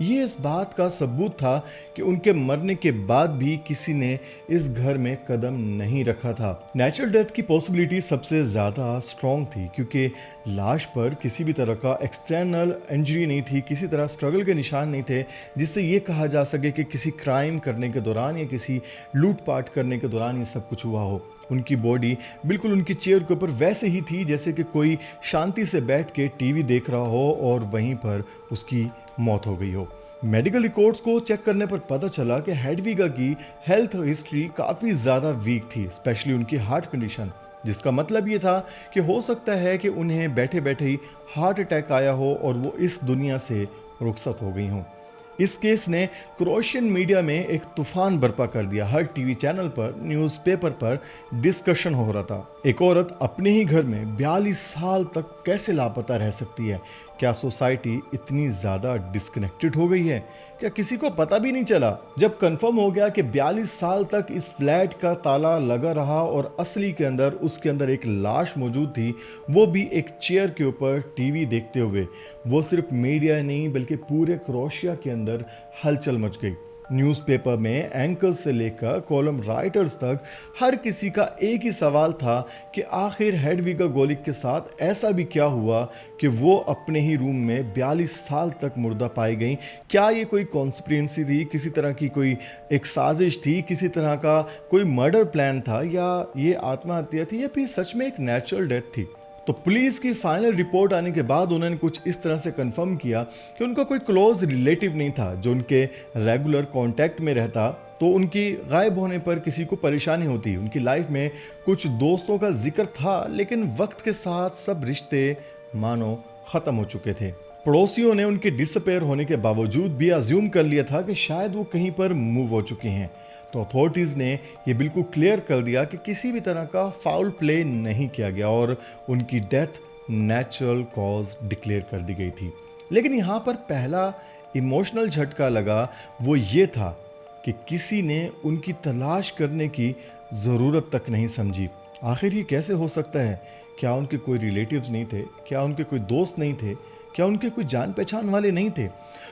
یہ اس بات کا ثبوت تھا کہ ان کے مرنے کے بعد بھی کسی نے اس گھر میں قدم نہیں رکھا تھا۔ نیچرل ڈیتھ کی پاسبلٹی سب سے زیادہ سٹرونگ تھی کیونکہ لاش پر کسی بھی طرح کا ایکسٹرنل انجری نہیں تھی، کسی طرح سٹرگل کے نشان نہیں تھے جس سے یہ کہا جا سکے کہ کسی کرائم کرنے کے دوران یا کسی لوٹ پاٹ کرنے کے دوران یہ سب کچھ ہوا ہو۔ ان کی باڈی بالکل ان کی چیئر کے اوپر ویسے ہی تھی جیسے کہ کوئی شانتی سے بیٹھ کے ٹی وی دیکھ رہا ہو اور وہیں پر اس کی موت ہو گئی ہو۔ میڈیکل ریکارڈز کو چیک کرنے پر پتہ چلا کہ ہیڈویگا کی ہیلتھ ہسٹری کافی زیادہ ویک تھی، اسپیشلی ان کی ہارٹ کنڈیشن، جس کا مطلب یہ تھا کہ ہو سکتا ہے کہ انہیں بیٹھے بیٹھے ہی ہارٹ اٹیک آیا ہو اور وہ اس دنیا سے رخصت ہو گئی ہوں۔ اس کیس نے کروشین میڈیا میں ایک طوفان برپا کر دیا۔ ہر ٹی وی چینل پر، نیوز پیپر پر ڈسکشن ہو رہا تھا۔ ایک عورت اپنے ہی گھر میں 42 سال تک کیسے لاپتہ رہ سکتی ہے؟ کیا سوسائٹی اتنی زیادہ ڈسکنیکٹڈ ہو گئی ہے؟ کیا کسی کو پتہ بھی نہیں چلا؟ جب کنفرم ہو گیا کہ 42 سال تک اس فلیٹ کا تالا لگا رہا اور اصلی کے اندر اس کے اندر ایک لاش موجود تھی، وہ بھی ایک چیئر کے اوپر ٹی وی دیکھتے ہوئے، وہ صرف میڈیا نہیں بلکہ پورے کروشیا کے اندر ہلچل مچ گئی۔ نیوز پیپر میں اینکرز سے لے کر کالم رائٹرز تک ہر کسی کا ایک ہی سوال تھا کہ آخر ہیڈویگا گولک کے ساتھ ایسا بھی کیا ہوا کہ وہ اپنے ہی روم میں 42 سال تک مردہ پائی گئیں؟ کیا یہ کوئی کانسپیرنسی تھی، کسی طرح کی کوئی ایک سازش تھی، کسی طرح کا کوئی مرڈر پلان تھا، یا یہ آتما ہتیا تھی، یا پھر سچ میں ایک نیچرل ڈیتھ تھی؟ تو پولیس کی فائنل رپورٹ آنے کے بعد انہوں نے کچھ اس طرح سے کنفرم کیا کہ ان کا کوئی کلوز ریلیٹیو نہیں تھا جو ان کے ریگولر کانٹیکٹ میں رہتا، تو ان کی غائب ہونے پر کسی کو پریشانی ہوتی۔ ان کی لائف میں کچھ دوستوں کا ذکر تھا لیکن وقت کے ساتھ سب رشتے مانو ختم ہو چکے تھے۔ پڑوسیوں نے ان کے ڈس اپیئر ہونے کے باوجود بھی ازیوم کر لیا تھا کہ شاید وہ کہیں پر موو ہو چکے ہیں۔ تو اتھارٹیز نے یہ بالکل کلیئر کر دیا کہ کسی بھی طرح کا فاؤل پلے نہیں کیا گیا اور ان کی ڈیتھ نیچرل کاز ڈکلیئر کر دی گئی تھی۔ لیکن یہاں پر پہلا ایموشنل جھٹکا لگا، وہ یہ تھا کہ کسی نے ان کی تلاش کرنے کی ضرورت تک نہیں سمجھی۔ آخر یہ کیسے ہو سکتا ہے؟ کیا ان کے کوئی ریلیٹیوز نہیں تھے؟ کیا ان کے کوئی دوست نہیں تھے؟ کیا ان کے کوئی جان پہچان والے نہیں تھے؟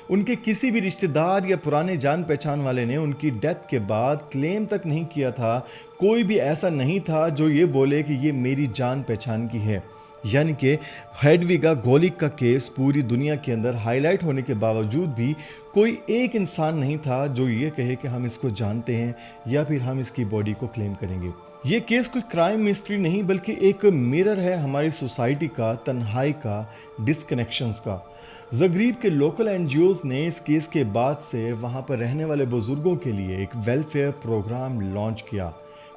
ان کے کسی بھی رشتہ دار یا پرانے جان پہچان والے نے ان کی ڈیتھ کے بعد کلیم تک نہیں کیا تھا؟ کوئی بھی ایسا نہیں تھا جو یہ بولے کہ یہ میری جان پہچان کی ہے؟ یعنی کہ ہیڈویگا گولک کا کیس پوری دنیا کے اندر ہائی لائٹ ہونے کے باوجود بھی کوئی ایک انسان نہیں تھا جو یہ کہے کہ ہم اس کو جانتے ہیں یا پھر ہم اس کی باڈی کو کلیم کریں گے۔ یہ کیس کوئی کرائم مسٹری نہیں بلکہ ایک میرر ہے ہماری سوسائٹی کا، تنہائی کا، ڈسکنیکشنز کا۔ زگریب کے لوکل این جی اوز نے اس کیس کے بعد سے وہاں پر رہنے والے بزرگوں کے لیے ایک ویلفیئر پروگرام لانچ کیا۔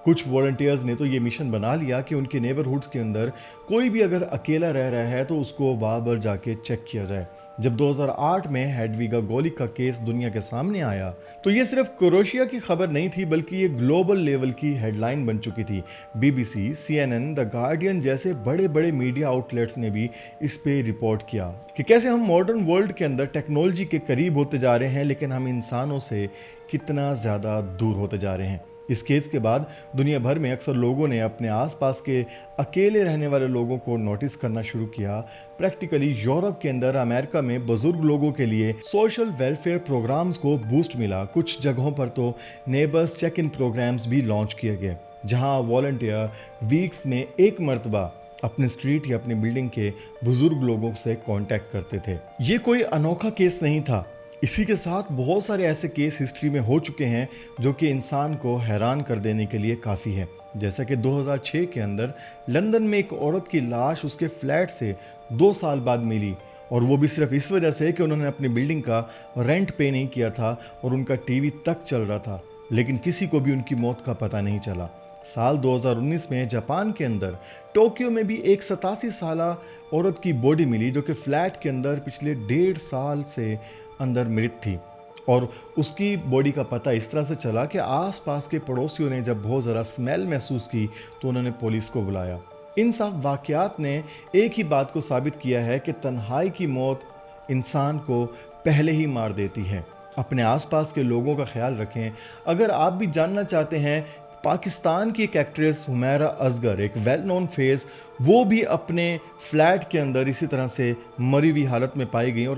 کچھ والنٹیئرز نے تو یہ مشن بنا لیا کہ ان کے نیبرہڈز کے اندر کوئی بھی اگر اکیلا رہ رہا ہے تو اس کو بار بار جا کے چیک کیا جائے۔ جب 2008 میں ہیڈویگا گولک کا کیس دنیا کے سامنے آیا تو یہ صرف کروشیا کی خبر نہیں تھی بلکہ یہ گلوبل لیول کی ہیڈ لائن بن چکی تھی۔ B B C, C N N, the Guardian جیسے بڑے بڑے میڈیا آؤٹ لیٹس نے بھی اس پہ رپورٹ کیا کہ کیسے ہم ماڈرن ورلڈ کے اندر ٹیکنالوجی کے قریب ہوتے جا رہے ہیں لیکن ہم انسانوں سے کتنا زیادہ دور ہوتے جا رہے ہیں۔ اس کیس کے بعد دنیا بھر میں اکثر لوگوں نے اپنے آس پاس کے اکیلے رہنے والے لوگوں کو نوٹس کرنا شروع کیا۔ پریکٹیکلی یورپ کے اندر، امریکہ میں بزرگ لوگوں کے لیے سوشل ویلفیئر پروگرامز کو بوسٹ ملا۔ کچھ جگہوں پر تو نیبرز چیک ان پروگرامز بھی لانچ کیے گئے جہاں والنٹیئر ویکس میں ایک مرتبہ اپنے اسٹریٹ یا اپنی بلڈنگ کے بزرگ لوگوں سے کانٹیکٹ کرتے تھے۔ یہ کوئی انوکھا کیس نہیں تھا، اسی کے ساتھ بہت سارے ایسے کیس ہسٹری میں ہو چکے ہیں جو کہ انسان کو حیران کر دینے کے لیے کافی ہے۔ جیسا کہ 2006 کے اندر لندن میں ایک عورت کی لاش اس کے فلیٹ سے 2 سال بعد ملی، اور وہ بھی صرف اس وجہ سے کہ انہوں نے اپنی بلڈنگ کا رینٹ پے نہیں کیا تھا اور ان کا ٹی وی تک چل رہا تھا، لیکن کسی کو بھی ان کی موت کا پتہ نہیں چلا۔ سال 2019 میں جاپان کے اندر ٹوکیو میں بھی ایک 87 سالہ عورت کی باڈی ملی جو کہ فلیٹ کے اندر پچھلے 1.5 سال سے اندر مرت تھی، اور اس کی باڈی کا پتہ اس طرح سے چلا کہ آس پاس کے پڑوسیوں نے جب بہت ذرا اسمیل محسوس کی تو انہوں نے پولیس کو بلایا۔ ان سب واقعات نے ایک ہی بات کو ثابت کیا ہے کہ تنہائی کی موت انسان کو پہلے ہی مار دیتی ہے۔ اپنے آس پاس کے لوگوں کا خیال رکھیں۔ اگر آپ بھی جاننا چاہتے ہیں، پاکستان کی ایک ایکٹریس حمیرہ اصغر، ایک ویل نون فیس، وہ بھی اپنے فلیٹ کے اندر اسی طرح سے مری ہوئی حالت میں پائی گئی اور